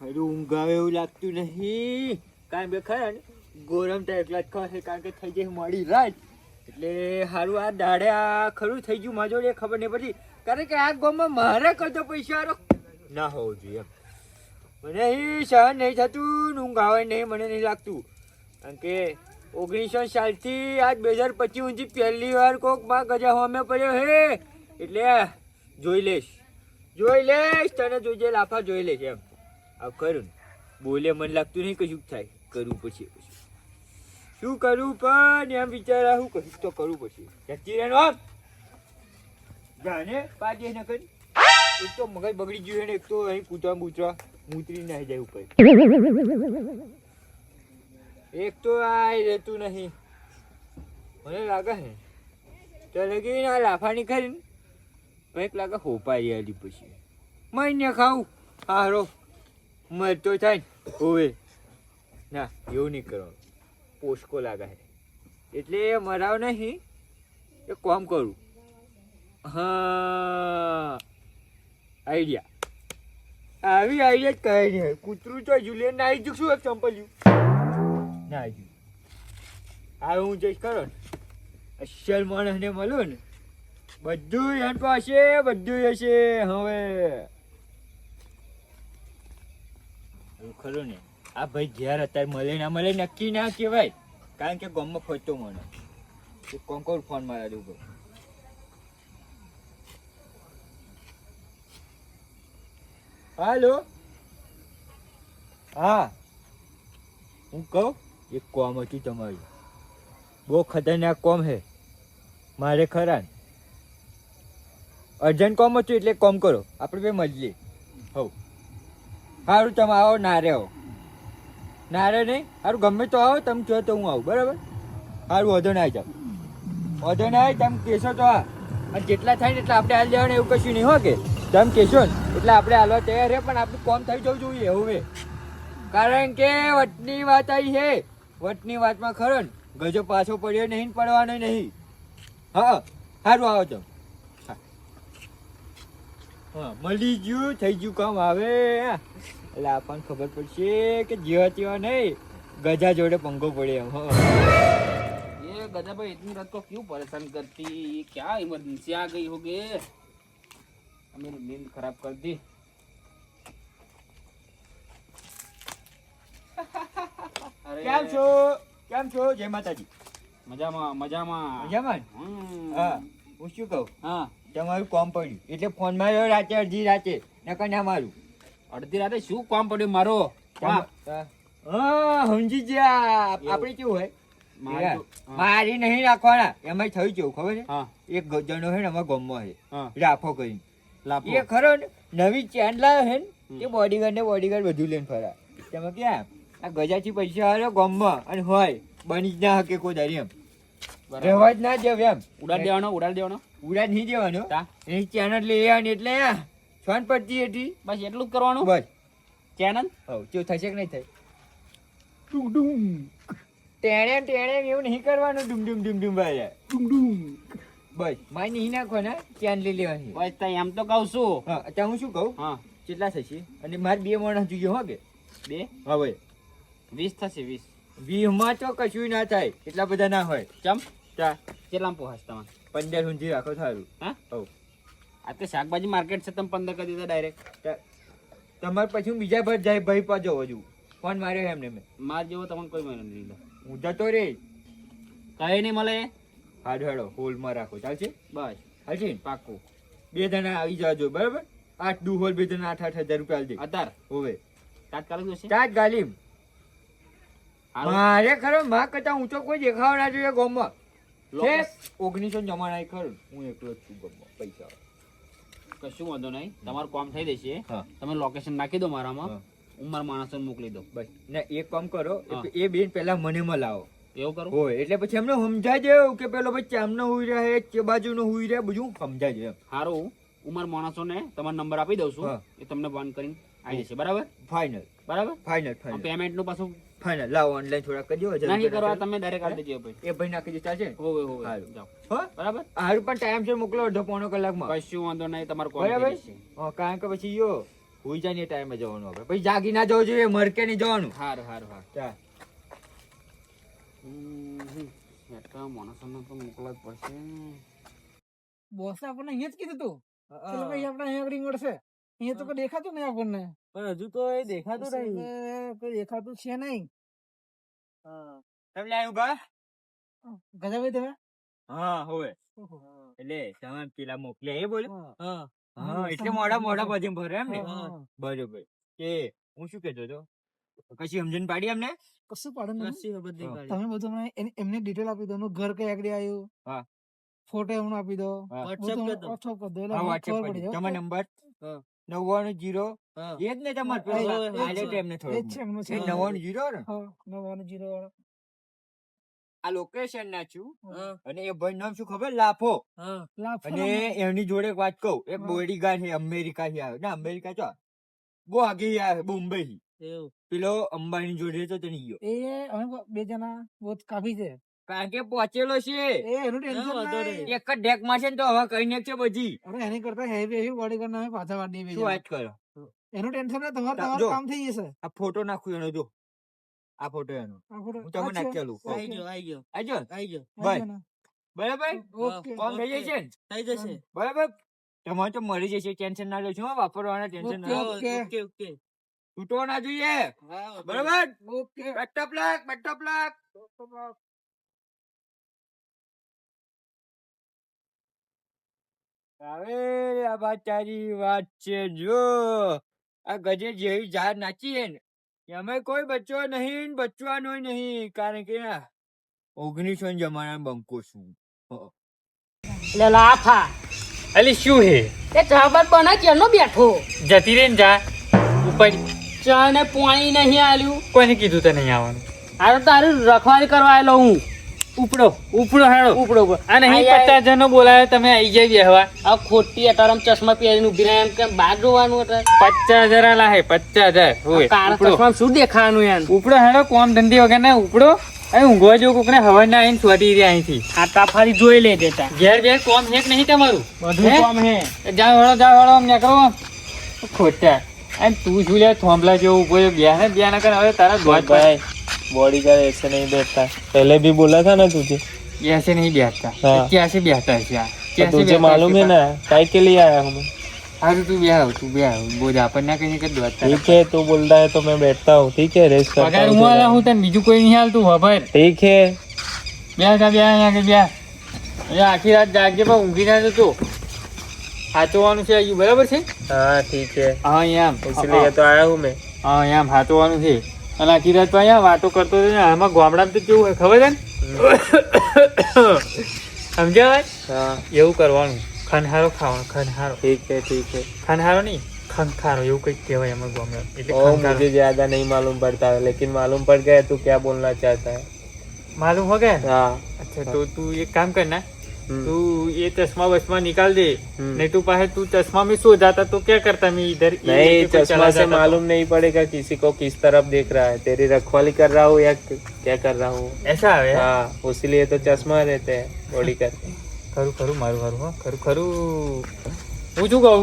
અરે ઊંઘ આવે એવું લાગતું નહીં. કારણ કે ખરા ને ગોરમ તો એકલા જ ખવાશે, કારણ કે થઈ જાય મોડી રાત. એટલે સારું આ દાડે આ ખરું થઈ ગયું મારા જોડે ખબર નહીં પડી. કારણ કે આ ગામમાં મારે કરતો પૈસા ના હોવો જોઈએ એમ. મને અહીં સહન નહીં થતું, ઊંઘ આવે નહીં મને નહીં લાગતું. કારણ કે 1900 સાલથી આજ 2025 ઊંચી પહેલી વાર કોક માં ગજા હોમે પડ્યો હે. એટલે જોઈ લઈશ તને જોઈ લાફા જોઈ લઈશ એમ. આ કરું બોલે મને લાગતું નહીં કશું થાય, કરવું પછી શું કરવું પણ એમ વિચારા શું કશું તો કરવું પછી. જાને પાડી ન કરી એક તો મગજ બગડી ગયું ને, એક તો અહીં કૂતરા મૂતરી નાહી જાય ઉપર. એક તો આ રહેતું નહીં મને લાગે હે તો લગી આ લાફાની કરીને કંઈક લાગે હોપાઈ આલી પછી મહિને ખાવું હારો મરતો થાય હોવે. ના એવું નહીં કરવાનું, પોસ્કો લાગે છે એટલે મરાવ નહીં. એક કામ કરું, હા આઈડિયા આવી આઈડિયા જ કહે નહીં. કૂતરું તો ઝૂલે ના આવી જશું એક ચંપલ્યું ના આવી ગયું. આ હું જઈશ કરો ને અસલ માણસને મળું ને બધું એન પાસે બધું હશે. હવે ખરું ને આ ભાઈ ઘેર અત્યારે મળે ના મળે નક્કી ના કહેવાય. કારણ કે ગામમાં ફરતો મને કોણ કોણ ફોન મારા દઉં. હાલો હા હું કહું એક કોમ હતી તમારી, બહુ ખતરનાક કોમ હે મારે ખરા. અર્જન્ટ કોમ હતું એટલે કોમ કરો આપણે બે મળીએ. હવ સારું તમે આવો. નારે આવો નારે નહીં સારું ગમે તો આવો. તમે કહો તો હું આવું બરાબર. સારું વધો ના જાઓ, વધો ના તમે કહેશો તો હા. અને જેટલા થાય ને એટલે આપણે હાલ જવાનું એવું કશું નહીં હો. કે તમે કહેશો ને એટલે આપણે હાલવા તૈયાર છે, પણ આપણું કોમ થઈ જવું જોઈએ હવે. કારણ કે વટની વાત આવી છે. વટની વાતમાં ખરો ને ગજો પાછો પડ્યો નહીં, પડવાનો નહીં. હા સારું આવો તમે. હા મળી ગયું થઈ ગયું કામ. આવે એટલે આપણને ખબર પડશે કે જેવા તેવા નહીં ગજા જોડે પંગો પડે એમ. ये गधा भाई इतनी रात को क्यों परेशान करती, क्या इमरजेंसी आ गई होगी, मेरी नींद खराब कर दी. કેમ છો જય માતાજી. મજામાં મજામાં મજામાં. હા હું શું કહું, હા તમારું કોમ પડ્યું એટલે ફોન માર્યો રાતે અડધી રાતે નકર ના મારું. અડધી રાતે શું કામ પડ્યું મારો? હા સમજી ગયા. આપણે કેવું હોય મારી નહીં રાખવાના એમાં થયું કેવું ખબર છે. એક જણો છે ને અમારા ગામમાં છે રાફો કરી એ ખરો ને નવી ચેન લાવ્યો છે ને એ બોડીગાર્ડ બધું લઈને ફરા. તમે ક્યાં આ ગજાથી પૈસા આવ્યો ગામમાં અને હોય બની જ ના શકે કોઈ દારી એમ રહેવા જ ના દેવ એમ. ઉડાડ દેવાનો ઉડાડ નહીં દેવાનો. એની ચેનલ લઈ આવવાની એટલે છોન પડતી હતી બસ એટલું જ કરવાનું. બસ ચેનલ હવ કેવું થશે કે નહીં થાય. ટેણે એવું નહીં કરવાનું. ડુમ બસ માય નહીં નાખો ને ચેન લઈ લેવાની. બસ એમ તો કહું છું. હા અત્યારે હું શું કહું, કેટલા થશે? અને મારે 2 માણસ જોઈએ હો. કે 2 હવે 20 થશે. 20 માં તો કશું ના થાય, એટલા બધા ના હોય. ચમ ચા કેટલામાં પહોંચ તમે? 15 સુધી રાખો સારું. હા હવ આ તો શાકભાજી માર્કેટ છે, તમે 15 કરી દીધા ડાયરેક્ટ. તમારે પછી હું બીજા ભર જાય ભાઈ પાછો હજુ ફોન માર્યો એમને મેં. માર જેવો તમને કોઈ મહિનો નહીં લીધો. હું જતો રે કઈ નહીં મળે. હાડો હેડો હોલમાં રાખો ચાલશે. બસ હાલશે પાકું. 2 જણા આવી જાજો બરાબર. 8 દુ હોલ 2 જણા 8,000 રૂપિયા આલજે અત્યારે હોવે. તાત્કાલિક જોશે ચાટ ગાલીમ મારે ખરો માં કરતા ઊંચો કોઈ દેખાવ ના જોઈએ ગામમાં. 1900 જમાના ખરું હું એકલો જ છું ગામમાં. પૈસા કશું વાંધો નહીં, તમારું કામ થઈ જશે. તમે લોકેશન નાખી દો મારામાં, હું મારા માણસોને મોકલી દો. બસ ને એક કામ કરો એ બેન પેલા મને મળાવો. એવું કરું હોય એટલે પછી એમને સમજાય દેવું કે પેલો ભાઈ ચામનો હુઈ રહે કે બાજુનો હુઈ રહે બધું સમજાય દે. સારું હું મારા માણસોને તમારો નંબર આપી દઉં છું, એ તમને ફોન કરીને આવી જશે. બરાબર ફાઇનલ. પેમેન્ટ નું પાછું ફાઇનલ લાવો ઓનલાઈન થોડા કરી દો. નહીં કરવા તમે ડાયરેક્ટ આપી દેજો ભાઈ. એ ભાઈ નાખી દે ચાલશે. હોવે જાઓ. બરાબર હારું પણ ટાઈમ છે મોકલો અડધો પોણો કલાકમાં. કશું વાંધો નહીં, તમારું કોમ બરાબર. કારણ કે પછી યો હોઈ જાય ને એ ટાઈમે જવાનું આપણે. પછી જાગી ના જવું જોઈએ, મરકે નહીં જવાનું. હારું હારું હારું. ચાલ. એટલા માણસોને તો મોકલવા જ પડશે. બોસ આપણને અહીંયા જ કીધું તું ચલો ભાઈ આપણે અહીંયા આગળ મળશે. અહીંયા તો કોઈ દેખાતું નહીં આપણને. પણ હજુ તો એ દેખાતું નહીં. કોઈ દેખાતું છે નહીં. તમને આવ્યું કા? ગજાભાઈ તમે હા હવે ઓહો. એટલે તમે પેલા મોકલ્યા એ બોલ્યો. હા. હા એટલે મોડા પછી ભરે એમ ને. હા. બરોબર. કે હું શું કહેતો હતો કશી સમજણ પાડી અમને? કશું પાડો નહીં. હા. તમે બધું મને એમને ડિટેલ આપી દો એનું ઘર કઈ આગળ આવ્યું. હા. ફોટો એમનો આપી દો. હા. બધું WhatsApp કરી દો એટલે હા અમને WhatsApp ખબર કરી પડી દો. જાય. તમારો નંબર 99 એ જ ને તમારે પેલો હા, એ જ આલ્યો છે. તો એમને એ જ થોડું. છે એમનો એ છે. 99 ને હા 99 વાળો. આ લોકેશન નાખ્યું અને એ ભાઈ નામ શું ખબર? લાફો. લાફો અને એમની જોડે એક વાત કહું, એક હા. બોડીગાર્ડ છે અમેરિકા થી આવ્યો. ના અમેરિકા ચો બહુ આગે આવ્યો, બોમ્બે થી. પેલો અંબાણી જોડે તો તે નહીં ગયો. એ અમે બે જણા બહુ કાફી છે. કારણ કે પહોંચેલો છે એ એનું ટેન્શન નહીં. એક જ ડેક માં છે ને તો હવે કઈ ને છે બધી. અરે એની કરતા હેવી હેવી બોડી કરીને અમે પાછા વાળી દઈએ બે શું જણા. વાત કરો? એનું ટેન્શન નહીં તમારું જો. તમારું કામ થઈ જશે. આ ફોટો નાખું એનો, જો આ ફોટો એનો આ ફોટો હું તમને આ છે. નાખી આલું. ઓકે. આજો આવી ભાઈ. જાઓ ને. બરાબર ઓકે. કોમ થઈ જાય છે ને? બરાબર તમારે તો મળી જશે, ટેન્શન ના લો છો. વાપરવાના ટેન્શન ના લો. ઓકે. તૂટવો ના જોઈએ. બરાબર ઓકે. બેટઅપ લાગ. હવે આ વાત તારી વાત છે. જો આ ગજે જેવી ઝાડ નાચીએ ને એમાં કોઈ બચ્ચો નહીં, બચવાનો નહીં. કારણ કે 1900 જમાના બંકો છું. એટલે લાફા અલી શું હે એ ચાબત બના કેનો બેઠો જતી રે ને જા ઉપર. ચા ને પાણી નહીં આલ્યું. કોને કીધું તને નહીં આવવાનું? આ તો તારું રખવાળી કરવા આવેલો હું. ઉપડો હેડો. ઉપડો ઉપર. આ નહીં આય, આય. 50 જણનો બોલાયો, તમે આઈ જાય બેહવા. આ ખોટી અટારમ ચશ્મા પહેરીને ઉભી રહ્યા એમ કેમ બહાર જોવાનું હતું? 50,000 આલા હે 50,000. હોય કાળા ઉપડો. ચશ્મા શું દેખાવાનું યાર? ઉપડો હેડો, કોમ ધંધી વગર ના ઉપડો. અહીં ઊંઘવા જો કોકને હવા ના આવીને છોડી રહ્યા અહીંથી. આ તાફારી જોઈ લે દેતા ઘેર કોમ હે કે નહીં તમારું? બધું હે? કામ હે. જાઓ હળો આમ નીકળો. ખોટા અને તું શું લે થોંભલા જેવું ઉભો છે? બ્યાહ ના કર. હવે તારા દોત भाई बॉडी गार्ड ऐसे नहीं बैठता. पहले भी बोला था ना तुझे. ऐसे नहीं बैठता. हाँ. कैसे बैठता है क्या? तो कैसे तुझे बैठता मालूम है ना काय के लिए आया हूँ मैं. हाँ તું ब्याह बोझ આપણને કઈ કે દોત ठीक है तू बोलता है तो मैं बैठता हूँ. ठीक है रेस्ट करता પગાર हूँ હું तेरा. આલા હું તને બીજું કોઈ નહીં હાલતું ખબર. ठीक है ब्याह અહીંયા કે બ્યાહ અહીંયા આખી રાત જાગજે પણ ઊંઘી ના જતો. હાચવાનું છે હજુ બરાબર છે? हाँ ठीक है હા એમ इसलिए તો आया हूँ मैं. હા એમ હાચવાનું છે. અને આખી રાત પણ અહીંયા વાતો કરતો હતો ને. આમાં ગામડામાં તો કેવું હોય ખબર છે ને? સમજાય? हाँ એવું કરવાનું. ખનહારો ખાવાનો. ખનહારો ठीक है ખનહારો નહીં ખંખારો એવું કંઈક કહેવાય અમારા ગામમાં. એટલે ओ ખંખારો. मुझे ज्यादा नहीं मालूम पड़ता है लेकिन मालूम पड़ गया तू क्या बोलना चाहता है. मालूम हो गया? हाँ अच्छा तो तू एक काम करना, हम्म, तू ये चश्मा वश्मा निकाल दे. हम्म. नहीं तो पाहे तू चश्मा में सो जाता तो क्या करता मैं इधर ये नहीं लेके कोई चश्मा चला से जाता मालूम नहीं पड़ेगा किसी को किस तरफ देख रहा है. तेरी रखवाली कर रहा हूँ या क्या कर रहा हूँ. तो। ऐसा है? हाँ उसीलिए तो चश्मा रहते हैं बॉडी का. खरू खरू मारू हारू हाँ खरू खरू હું શું કહું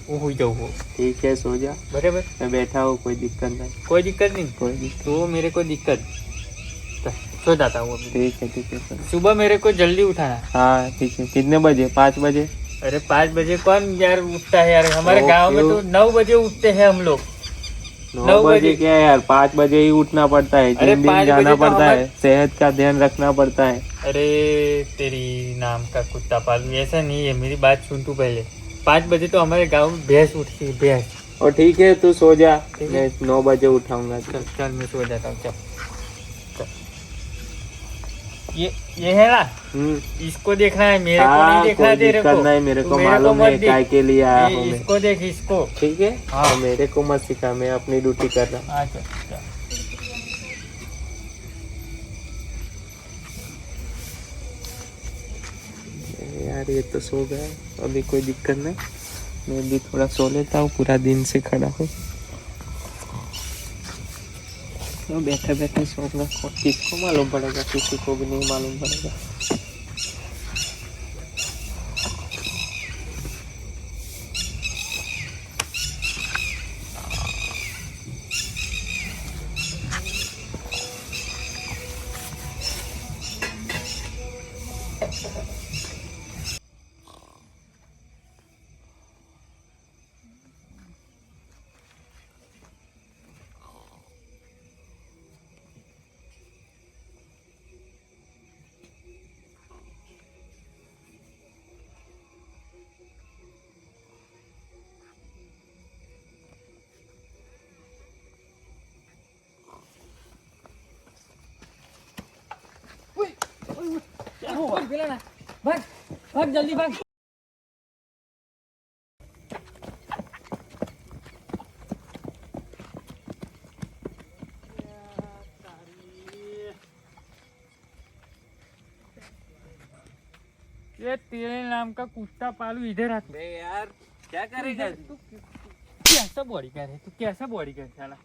હું હુઈ જાઉં છું. ठीक है सो जा. बराबर मैं बैठा हूँ कोई दिक्कत नहीं. कोई दिक्कत नहीं. कोई दिक्कत. तो मेरे को दिक्कत तो सो जाता हूँ अभी. ठीक है सर. सुबह मेरे को जल्दी उठाना. हाँ ठीक है कितने बजे 5 बजे. अरे 5 बजे कौन यार उठता है यार. हमारे ओ, गांव में क्यों? तो 9 बजे उठते हैं हम लोग. 9 बजे क्या है यार 5 बजे ही उठना पड़ता है. अरे, जिम दिन 5 जाना बजे तो पड़ता है. हमारे- सेहत का ध्यान रखना पड़ता है. अरे तेरी नाम का कुत्ता पालू ऐसा नहीं है. मेरी बात सुन तू पहले. 5 बजे तो हमारे गांव में भैंस उठती है भैंस. और ठीक है तू सो जा. ठीक है. मैं 9 बजे उठाऊंगा. चल चल मैं सो जाता हूँ. चल चल. ये है ना इसको देखना है मेरे को नहीं हाँ देखना कोई तेरे दिक्कत को. नहीं मेरे तू को मालूम मत है देख. काय के लिए आया हूँ मैं. इसको देख इसको. ठीक है हाँ. तो मेरे को मत सिखा मैं अपनी ड्यूटी कर रहा हूँ. हाँ चल चल. यार ये तो सो गया अभी कोई दिक्कत नहीं. मैं भी थोड़ा सो लेता हूँ पूरा दिन से खड़ा हूँ. तो बैठे बैठे सोऊंगा. किसको मालूम पड़ेगा किसी को भी नहीं मालूम पड़ेगा. પેલા ના ભાગ ભાગ જલ્દી ભાગ ये तेरे नाम का कुत्ता पालू इधर आ बे यार क्या करेगा तू कैसा बॉडी कर है तू कैसा बॉडी कर साला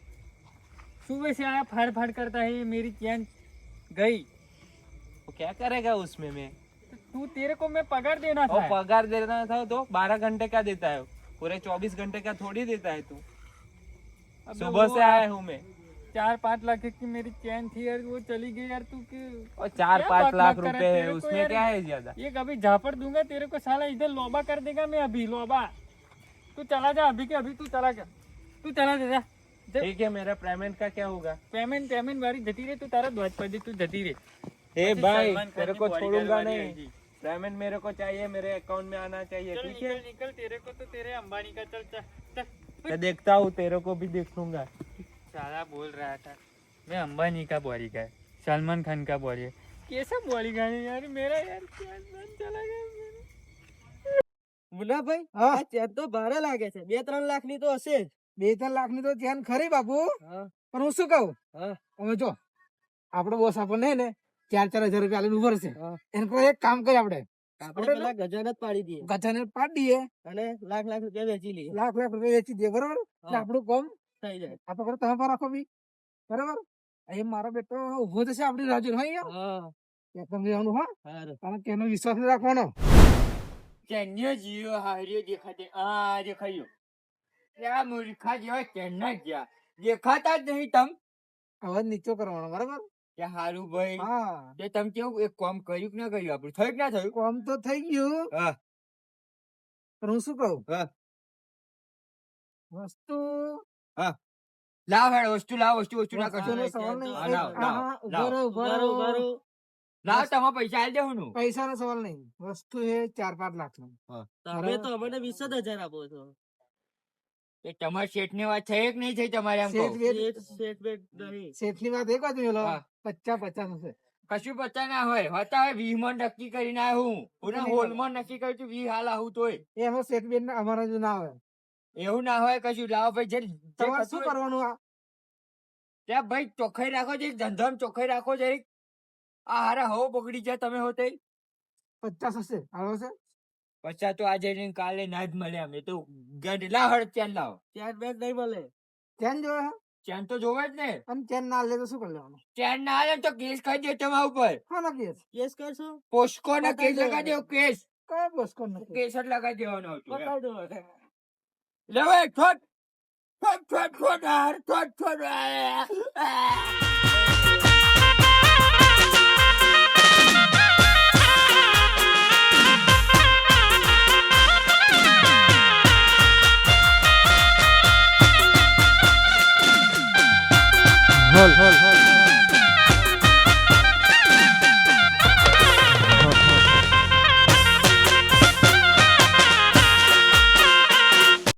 सुबह से आया फाड़ फाड़ करता है ये मेरी चैन गई तो क्या करेगा उसमें मैं? तो तू तेरे को मैं पगार देना और था पगार देना था तो 12 घंटे का देता है, पूरे 24 घंटे का थोड़ी देता है तू। अबे सुबह वो से आया हूँ मैं। 4-5 लाख की मेरी चैन थी यार वो चली गई यार तू और क्या 4-5 बात लाख कर रहा रुपए है? है तेरे को उसमें, यार क्या है ज्यादा? ये कभी झापड़ दूंगा तेरे को साला इधर लोबा कर देगा मैं अभी लोबा तू चला जा अभी के अभी तू चला जा जा ठीक है, मेरा पेमेंट का क्या होगा? पेमेंट वाली जती रे तू तारा ध्वज पर दे तू जती रे ए भाई, सलमान खान तेरे की को bodyguard छोड़ूंगा वाली नहीं। आएगी। पेमेंट मेरे को चाहिए, मेरे अकाउंट में आना चाहिए, चल ठीक है? निकल तेरे को तो तेरे अंबानी का चल चल मैं देखता हूँ, तेरे को भी देखूंगा। साला बोल रहा था मैं अंबानी का बॉडीगार्ड सलमान खान का बॉडी कैसा बॉडीगार्ड है यार मेरा यार चला गया મુનાભાઈ હા ચેન તો ભારે લાગે છે 2-3 લાખ ની તો હશે 2-3 લાખ ની તો ચેન ખરી બાપુ પણ હું શું કહું હવે જો આપણો બોસ આપણને ને 4-4 હજાર રૂપિયા આલીને ઉભો રહેશે એને કોઈ એક કામ કરી આપણે પેલા ગજાન જ પાડી દઈએ અને લાખ રૂપિયા વેચી લઈએ લાખ રૂપિયા વેચી દઈએ બરોબર એટલે આપણું કામ થઈ જાય આપણે કરો તમે રાખો બી બરોબર એ મારો બેટો ઉભો થશે આપણી રાજુ હા તમે જવાનું હા કારણ કે એનો વિશ્વાસ નહીં રાખવાનો ચેન્યો જીવો હાર્યો દેખાતે આ દેખાયો ત્યાં મૂર્ખા જેવા ચેન્ના ગયા દેખાતા જ નહીં તમ અવાજ નીચો કરવાનો બરાબર કે હારું ભાઈ હા તે તમ કેવું એક કામ કર્યું કે ના કર્યું આપણું થયું કે ના થયું કામ તો થઈ ગયું હા પણ હું શું કહું હા. વસ્તુ લાવ હેડ વસ્તુ લાવ વસ્તુ ના વસ્તુનો કરશો સવાલ નહીં. હા, લાવ, હા, લાવ, હા, લાવ. ઉભા રહો. લાવ તમારે પૈસા આલી દેવું નું પૈસાનો સવાલ નહીં વસ્તુ છે 4-5 લાખ નો તમે તો અમને 20,000 આપો છો. એ તમારા શેઠ ની વાત થઈ કે નહીં થઈ તમારે એમ કહું? શેઠ ની વાત એક વાત મેલો હા. 50 હશે કશું પતા ના હોય હોતા હોય 20 માં નક્કી કરીને આવ્યો હું પૂરા નહીં હોલ માં નક્કી કર્યું 20 હાલ આવું તોય એમાં શેઠ બેન અમારા જો ના આવે એવું ના હોય કશું લાવો ભાઈ જે તમારે શું કરવાનું આ ત્યાં ભાઈ ચોખ્ખાઈ રાખો છે ધંધામાં ચોખ્ખાઈ રાખો છે આ હારા હવો બગડી જાય તમે હોતે 50 હશે આવે છે પછા તો આજે ને કાલે ના જ મળે અમે તો ગંઢ લાવ હળ ચેન લાવો ચાર બેગ નહીં મળે. ચેન જોવે છે? ચેન તો જોવે જ ને અને ચેન ના લે તો શું કરી લેવાનું ચેન ના આવે તો કેસ કરી દે તમારા ઉપર હા ના કેસ કેસ કરશો? પોસ્કો ના કેસ પકડી લગાડી દેવો કેસ કયો બોસકો નથી કેસ જ લગાડી દેવાનો હતો એમ. પકડ દો. લેવે ઠોટ ઠોટ ઠોટ ઠોટ ઠોટ ઠોટ ઠોટ